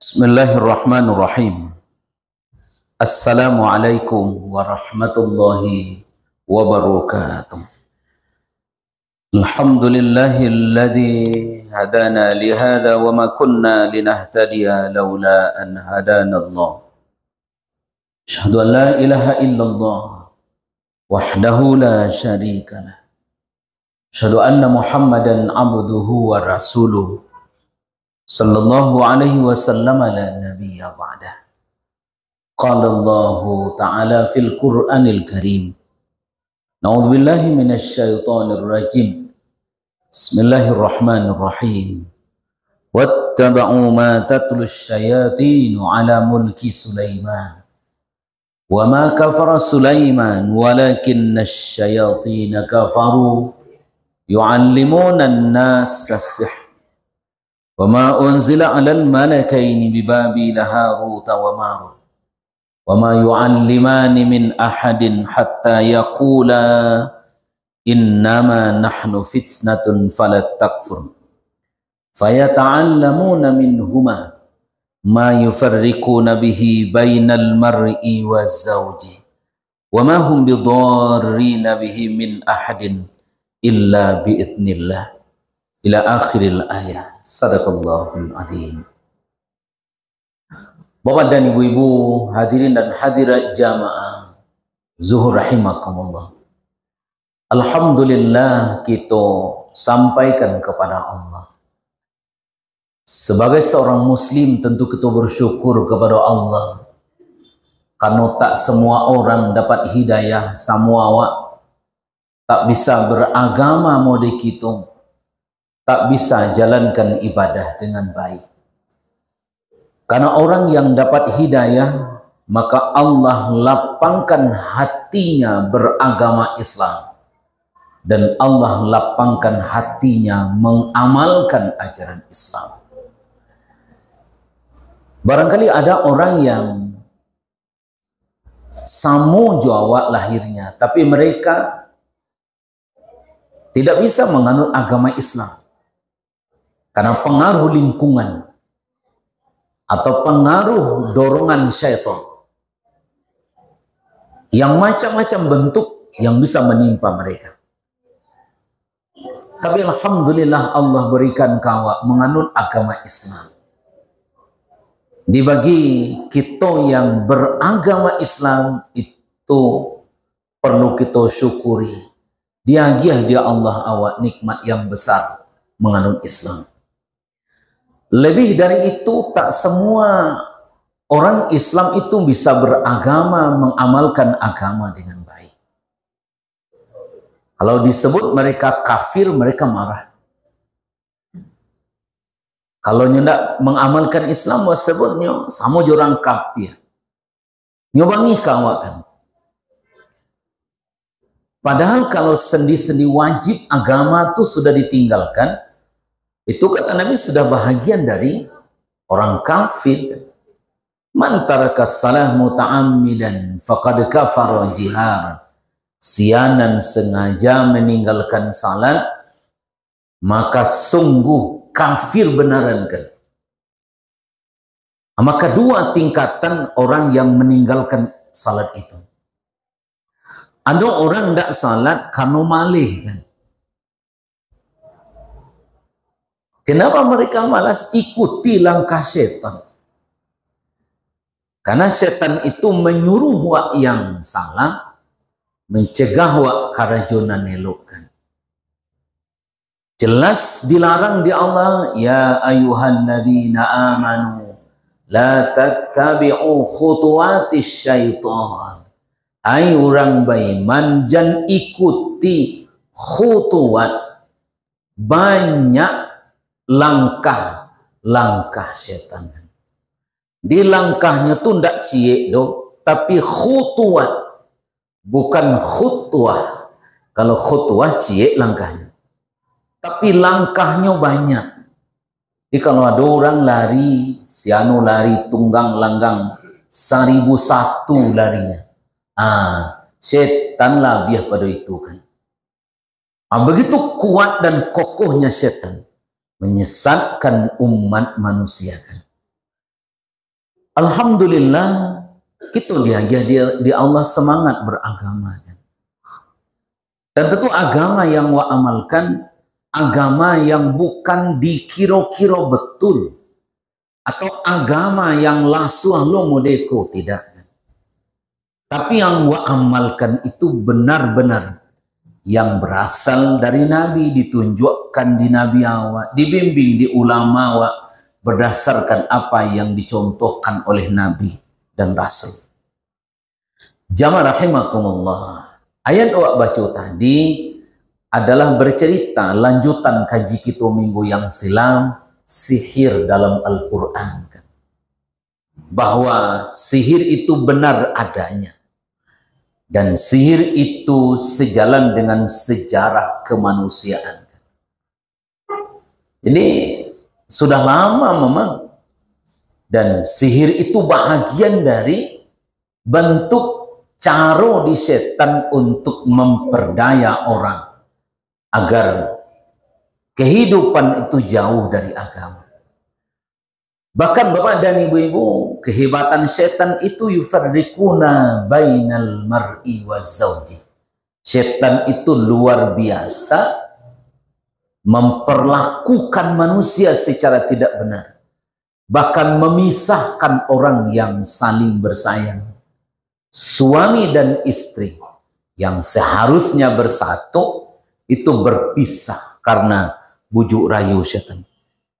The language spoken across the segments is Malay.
Bismillahirrahmanirrahim. Assalamualaikum warahmatullahi wabarakatuh. Alhamdulillahilladzi hadana lihada wa ma kunna linahtadiya laula an hadana Allah. Asyhadu an la ilaha illallah wahdahu la syarika lah. Asyhadu anna Muhammadan abduhu wa rasuluh. Sallallahu alaihi wasallam ala nabiyya ba'dah. Qala Allah ta'ala fil Qur'anil Karim. Na'udzu billahi minasy syaithanir rajim. Bismillahirrahmanirrahim. Wattaba'u ma tatlus syayatinu ala mulki Sulaiman. Wa ma kafara Sulaiman walakinna asy-syayatina kafaru yu'allimuna an-nasa as-sihr. وَمَا أُنْزِلَ عَلَى الْمَلَكَيْنِ بِبَابِلَ هَارُوتَ وَمَارُوتَ وَمَا يُعَلِّمَانِ مِنْ أَحَدٍ حَتَّى يَقُولَا إِنَّمَا نَحْنُ فِتْنَةٌ فَلَا تَكْفُرْ فَيَتَعَلَّمُونَ مِنْهُمَا مَا يُفَرِّقُونَ بِهِ بَيْنَ الْمَرْءِ وَالزَّوْجِ وَمَا هُمْ بِضَارِّينَ بِهِ مِنْ أَحَدٍ إِلَّا بِإِذْنِ اللَّهِ ila akhiril ayat. Sadaqallahul azim. Bapak dan ibu-ibu, hadirin dan hadirat jamaah zuhur rahimakumullah. Alhamdulillah kita sampaikan kepada Allah. Sebagai seorang muslim tentu kita bersyukur kepada Allah. Karena tak semua orang dapat hidayah, semua awak tak bisa beragama mode kita, tak bisa jalankan ibadah dengan baik. Karena orang yang dapat hidayah, maka Allah lapangkan hatinya beragama Islam. Dan Allah lapangkan hatinya mengamalkan ajaran Islam. Barangkali ada orang yang sama Jawa lahirnya, tapi mereka tidak bisa menganut agama Islam. Karena pengaruh lingkungan atau pengaruh dorongan syaitan yang macam-macam bentuk yang bisa menimpa mereka. Tapi alhamdulillah Allah berikan kawa menganut agama Islam. Dibagi kita yang beragama Islam itu perlu kita syukuri. Dia Allah awak nikmat yang besar menganut Islam. Lebih dari itu, tak semua orang Islam itu bisa beragama, mengamalkan agama dengan baik. Kalau disebut mereka kafir, mereka marah. Kalau nyendak mengamalkan Islam, sebutnya sama orang kafir. Nyobangi kawakan. Padahal kalau sendi-sendi wajib agama itu sudah ditinggalkan, itu kata Nabi sudah bahagian dari orang kafir. Man taraka salah muta'ammidan faqad kafara jihar. Sianan sengaja meninggalkan salat, maka sungguh kafir benaran kan. Maka dua tingkatan orang yang meninggalkan salat itu. Ada orang tidak salat karena malih kan. Kenapa mereka malas ikuti langkah setan? Karena setan itu menyuruh wak yang salah, mencegah wak karajonan elokkan. Jelas dilarang di Allah, ya ayyuhalladzina amanu la tattabi'u khutuwatis syaitan. Hai orang beriman, jangan ikuti khutuwat, banyak langkah setan. Di langkahnya tuh ndak cie do, tapi khutuwat, bukan khutwah. Kalau khutwah cie langkahnya, tapi langkahnya banyak. Jadi kalau ada orang lari, siano lari tunggang langgang 1001 larinya, setan labiah pada itu kan. Begitu kuat dan kokohnya setan menyesatkan umat manusia kan. Alhamdulillah kita dia Allah semangat beragama. Dan tentu agama yang wa amalkan, agama yang bukan dikira-kira betul, atau agama yang lasuah lo modeko, tidak. Tapi yang wa amalkan itu benar-benar yang berasal dari Nabi, ditunjukkan di Nabi awak, dibimbing di ulama awak, berdasarkan apa yang dicontohkan oleh Nabi dan Rasul. Jamaah rahimakumullah. Ayat awak baca tadi adalah bercerita lanjutan kaji kita minggu yang silam, sihir dalam Al-Quran. Bahwa sihir itu benar adanya. Dan sihir itu sejalan dengan sejarah kemanusiaan. Ini sudah lama memang. Dan sihir itu bahagian dari bentuk cara di setan untuk memperdaya orang agar kehidupan itu jauh dari agama. Bahkan Bapak dan Ibu-ibu, kehebatan setan itu yufarriquna bainal mar'i wa zawji. Setan itu luar biasa memperlakukan manusia secara tidak benar. Bahkan memisahkan orang yang saling bersayang. Suami dan istri yang seharusnya bersatu itu berpisah karena bujuk rayu setan.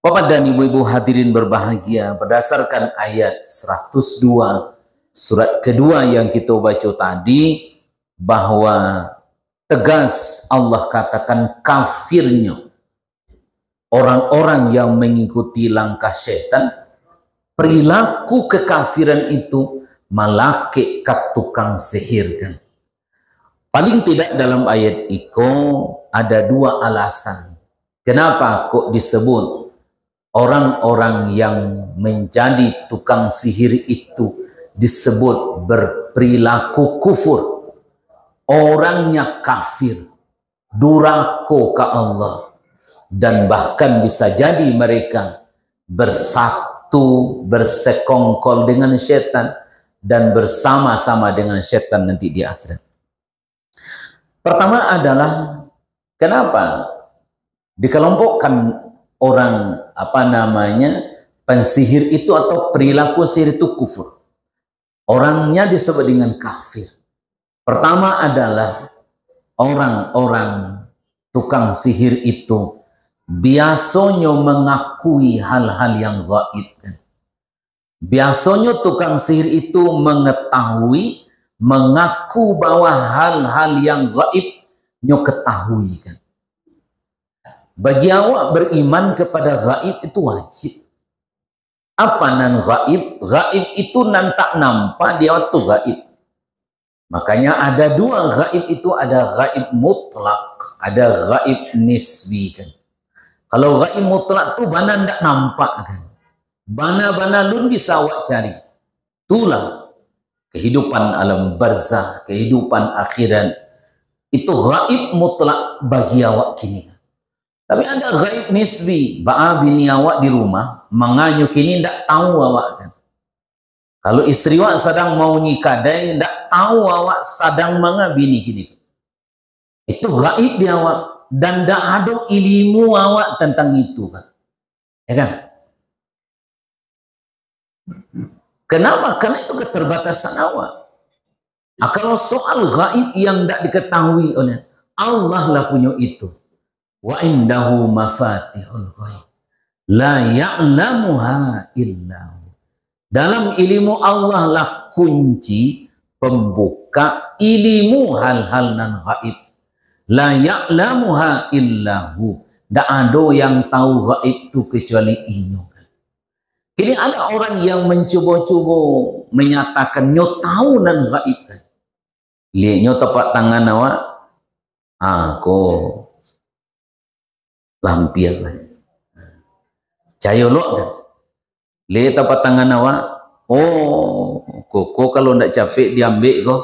Bapak dan Ibu-ibu hadirin berbahagia, berdasarkan ayat 102 surat kedua yang kita baca tadi, bahwa tegas Allah katakan kafirnya orang-orang yang mengikuti langkah setan, perilaku kekafiran itu malake kat tukang sihir kan. Paling tidak dalam ayat itu ada dua alasan. Kenapa kok disebut orang-orang yang menjadi tukang sihir itu disebut berperilaku kufur. Orangnya kafir, durhaka ke Allah. Dan bahkan bisa jadi mereka bersatu, bersekongkol dengan setan, dan bersama-sama dengan setan nanti di akhirat. Pertama adalah kenapa dikelompokkan orang pensihir itu atau perilaku sihir itu kufur. Orangnya disebut dengan kafir. Pertama adalah orang-orang tukang sihir itu biasanya mengakui hal-hal yang gaib kan. Biasanya tukang sihir itu mengetahui, mengaku bahwa hal-hal yang gaib nyo ketahui kan. Bagi awak beriman kepada gaib itu wajib. Apa nan gaib? Gaib itu nan tak nampak dia waktu gaib. Makanya ada dua gaib itu, ada gaib mutlak, ada gaib nisbi kan. Kalau gaib mutlak tu mana ndak nampak kan. Bana-bana lun bisa awak cari. Itulah kehidupan alam barzah, kehidupan akhirat. Itu gaib mutlak bagi awak kini. Tapi ada gaib nisbi. Ba'a bini awak di rumah, menganyu kini ndak tahu awak kan. Kalau istri awak sedang mau nikadai, ndak tahu awak sedang manga bini kini. Itu gaib di awak. Dan ndak ada ilmu awak tentang itu kan. Ya kan? Kenapa? Karena itu keterbatasan awak. Kalau soal gaib yang tidak diketahui oleh Allah lah punya itu. Wa indahu mafatihul ghaib la ya'lamuha illahu. Dalam ilmu Allah lah kunci pembuka ilmu hal-hal nan gaib. La ya'lamuha illahu. Tak ada yang tahu gaib itu kecuali inyo. Kini ada orang yang mencoba-coba menyatakan nyo tahu nan gaib kan. Lihat nyo tepat tangan awak, aku lampian kan. Cayolok kan. Lihat tepat tangan awak, oh, kok kalau ndak capek diambil kok.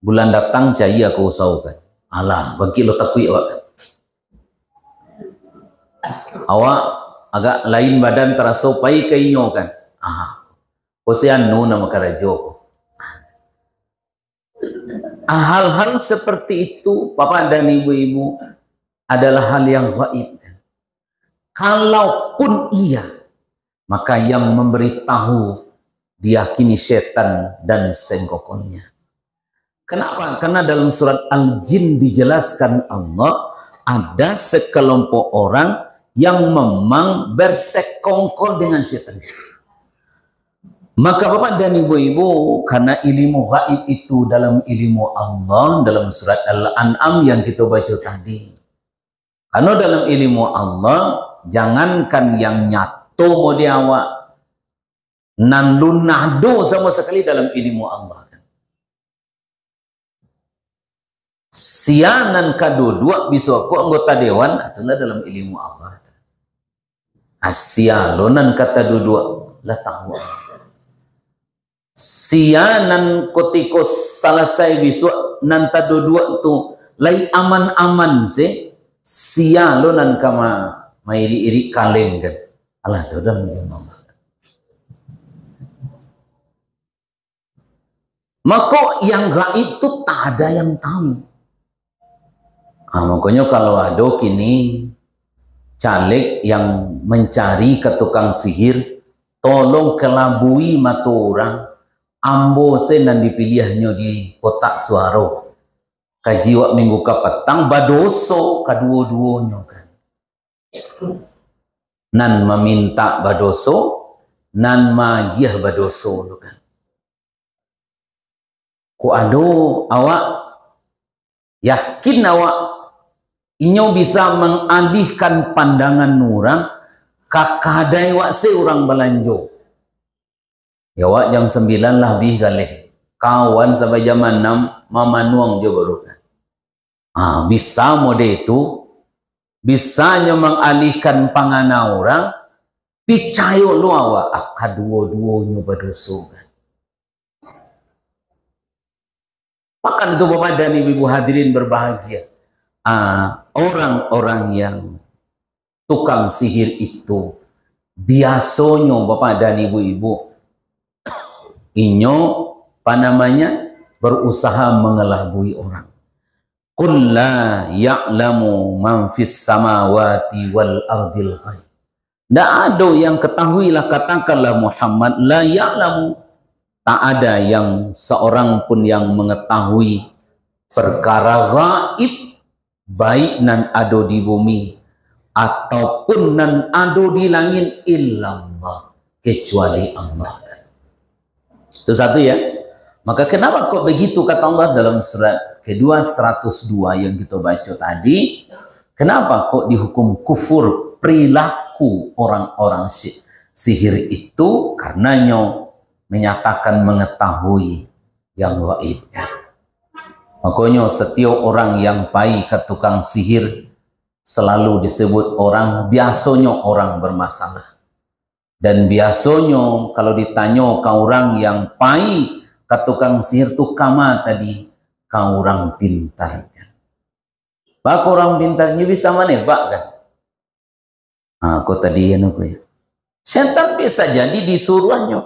Bulan datang cahaya aku usaukan. Alah, bagi lo takui awak kan. Awak agak lain badan terasa pai kainyo kan. Posianu nama karajo. Hal-hal seperti itu, Bapak dan Ibu-ibu, adalah hal yang gaib. Kalaupun iya, maka yang memberitahu diyakini setan dan sengkokonnya. Kenapa? Karena dalam surat Al-Jin dijelaskan Allah ada sekelompok orang yang memang bersekongkol dengan setan. Maka Bapak dan Ibu-ibu, karena ilmu gaib itu dalam ilmu Allah, dalam surat Al-An'am yang kita baca tadi. Karena dalam ilmu Allah, jangankan yang nyatu mau diawak, nan lunado sama sekali dalam ilmu Allah. Sianan kadua bisa aku anggota dewan, itulah dalam ilmu Allah. Asialonan kata dua lah tahu. Sianan kotiko selesai besok nanta dua tu lai aman-aman sih. Sialonan kama mairi-iri kaleng kan. Allah dalam ilmu Allah. Maka yang gaib itu tak ada yang tahu. Makanya kalau ada kini caleg yang mencari ke tukang sihir, tolong kelabui mata orang, ambo dan dipilihnya di kotak suara. Kajiwa minggu ke petang, badoso kedua-duanya kan. Nan meminta badoso, nan magih badoso kan. Ku ado awak yakin awak inyo bisa mengalihkan pandangan orang kakadai wak se orang belanjo. Ya wak jam 9 lah lebih kali. Kawan sampai jam 6 mama nuang jo baru kan. Bisa mode itu bisanya mengalihkan pangana orang picayo lu awak kedua-duanya berdosa kan. Maka itu Bapak dan Ibu hadirin berbahagia. Orang-orang yang tukang sihir itu biasanya Bapak dan Ibu-ibu inyo apa namanya berusaha mengelabui orang. Qul la ya'lamu man fis samawati wal ardil ghaib. Tidak ada yang ketahuilah, katakanlah Muhammad, la ya'lamu, tak ada yang seorang pun yang mengetahui perkara gaib, baik nan ada di bumi ataupun nan ada di langit, illallah, kecuali Allah. Itu satu ya. Maka kenapa kok begitu kata Allah dalam surat kedua 102 yang kita baca tadi? Kenapa kok dihukum kufur perilaku orang-orang sihir itu? Karenanya menyatakan mengetahui yang gaib. Makanya setiap orang yang baik ke tukang sihir selalu disebut orang, biasanya orang bermasalah. Dan biasanya kalau ditanya ke orang yang baik ke tukang sihir tu kama tadi, ke orang pintar kan. Bak orang pintarnya bisa mana bak kan? Aku tadi ya nuku ya. Setan bisa jadi disuruhnya.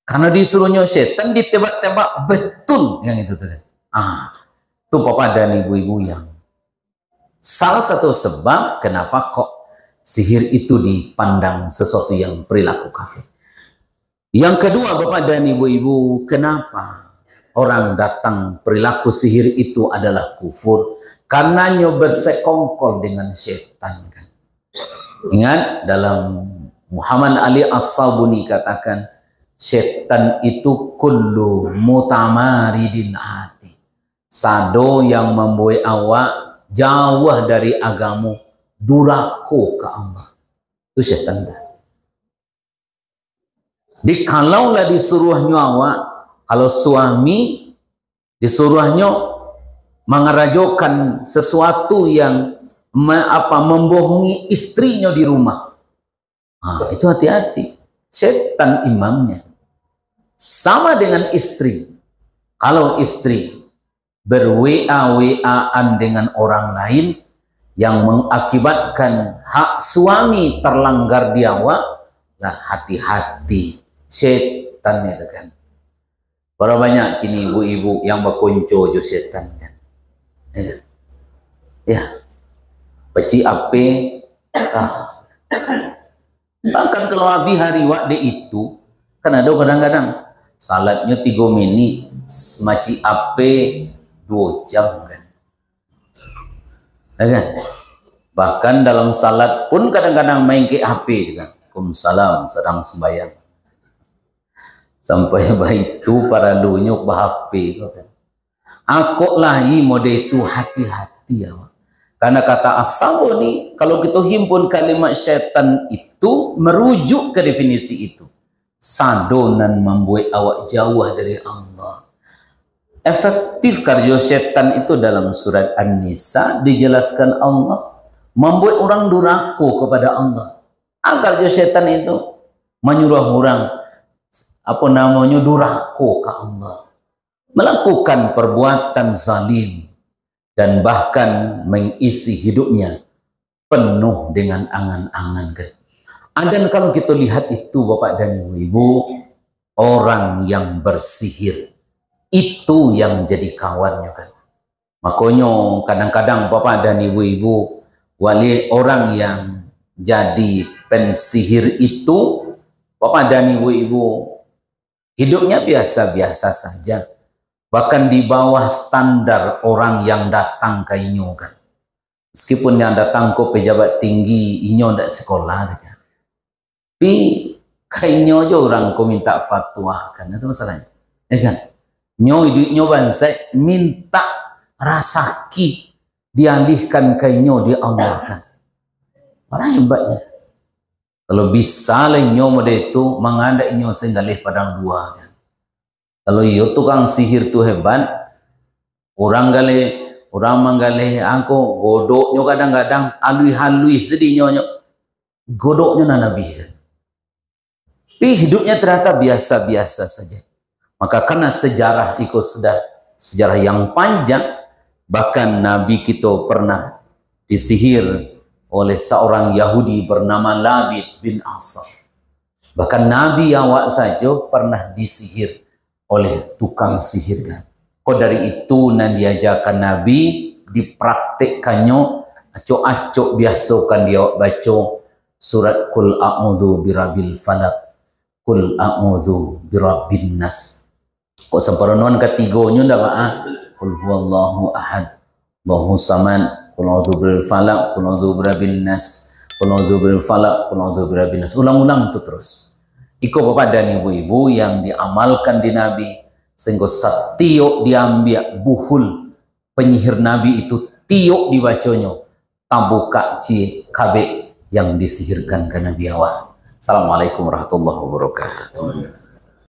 Karena disuruhnya setan ditebak-tebak betul yang itu tadi. Itu Bapak dan Ibu-ibu yang salah satu sebab kenapa kok sihir itu dipandang sesuatu yang perilaku kafir. Yang kedua Bapak dan Ibu-ibu, kenapa orang datang perilaku sihir itu adalah kufur? Karenanya bersekongkol dengan setan kan. Ingat dalam Muhammad Ali As-Sabuni katakan, setan itu kullu mutamaridin hati. Sado yang membuat awak jauh dari agamu, durako ke Allah. Itu setan dah. Kalaulah disuruhnya awak, kalau suami disuruhnya mengerajokan sesuatu yang membohongi istrinya di rumah. Itu hati-hati. Setan imamnya. Sama dengan istri. Kalau istri ber-WA-WA-an dengan orang lain yang mengakibatkan hak suami terlanggar di awak, lah hati-hati setan itu kan. Berapa banyak kini ibu-ibu yang berkonco jo setan kan. Ya. Peci ape bahkan kalau habis hari wakde itu kan ada kadang-kadang salatnya 3 menit maci ape 2 jam kan. Kan? Bahkan dalam salat pun kadang-kadang main ke HP juga. Waalaikumsalam sedang sembahyang. Sampai itu para dunyuk bah-HP kan. Aku lahi mode itu hati-hati ya. Karena kata asal nih kalau kita himpun kalimat syaitan itu merujuk ke definisi itu. Sadonan membuat awak jauh dari Allah. Efektif kerja setan itu dalam surat An-Nisa dijelaskan Allah membuat orang durhaka kepada Allah. Agar kerja setan itu menyuruh orang durhaka ke Allah, melakukan perbuatan zalim dan bahkan mengisi hidupnya penuh dengan angan-angan. Dan kalau kita lihat itu Bapak dan Ibu, orang yang bersihir itu yang jadi kawannya kan. Makanya kadang-kadang Bapak dan Ibu-ibu, wali orang yang jadi pensihir itu, Bapak dan Ibu-ibu, hidupnya biasa-biasa saja. Bahkan di bawah standar orang yang datang ke inyo kan. Meskipun yang datang ke pejabat tinggi, inyo tidak sekolah kan. Tapi kainyo aja orang ko minta fatwa kan, itu masalahnya. Ya kan? Nyo bangsa minta rasaki dialihkan kainyo di Allah kan. Mana hebatnya. Kalau bisa lah nyo mode itu mengada nyo senggalih padang dua kan. Kalau iyo tukang sihir tu hebat, orang manggalih angko godoknya kadang-kadang alui-halui sedihnya godoknya nanabi kan. Tapi hidupnya ternyata biasa-biasa saja. Maka karena sejarah itu sudah sejarah yang panjang, bahkan Nabi kita pernah disihir oleh seorang Yahudi bernama Labid bin Asam. Bahkan Nabi awak saja pernah disihir oleh tukang sihir kan. Kok dari itu nan diajarkan Nabi dipraktekkannya acok-acok biasakan dia baca surat Qul a'udzu birabbil falaq, Qul a'udzu birabbin nas. Kok semparonon ketiganya ndak Pak? Qul huwallahu ahad, Allahu samad, Qul a'udzu birabbil falaq, Qul a'udzu birabbin nas, Qul a'udzu birabbil falaq, Qul a'udzu birabbin nas. Ulang-ulang itu terus. Iko Bapak dan Ibu-ibu yang diamalkan di Nabi sehingga setiap diambil buhul penyihir Nabi itu tiok dibacanya tabuka ci kabe yang disihirkan ke Nabi awal. Assalamualaikum warahmatullahi wabarakatuh.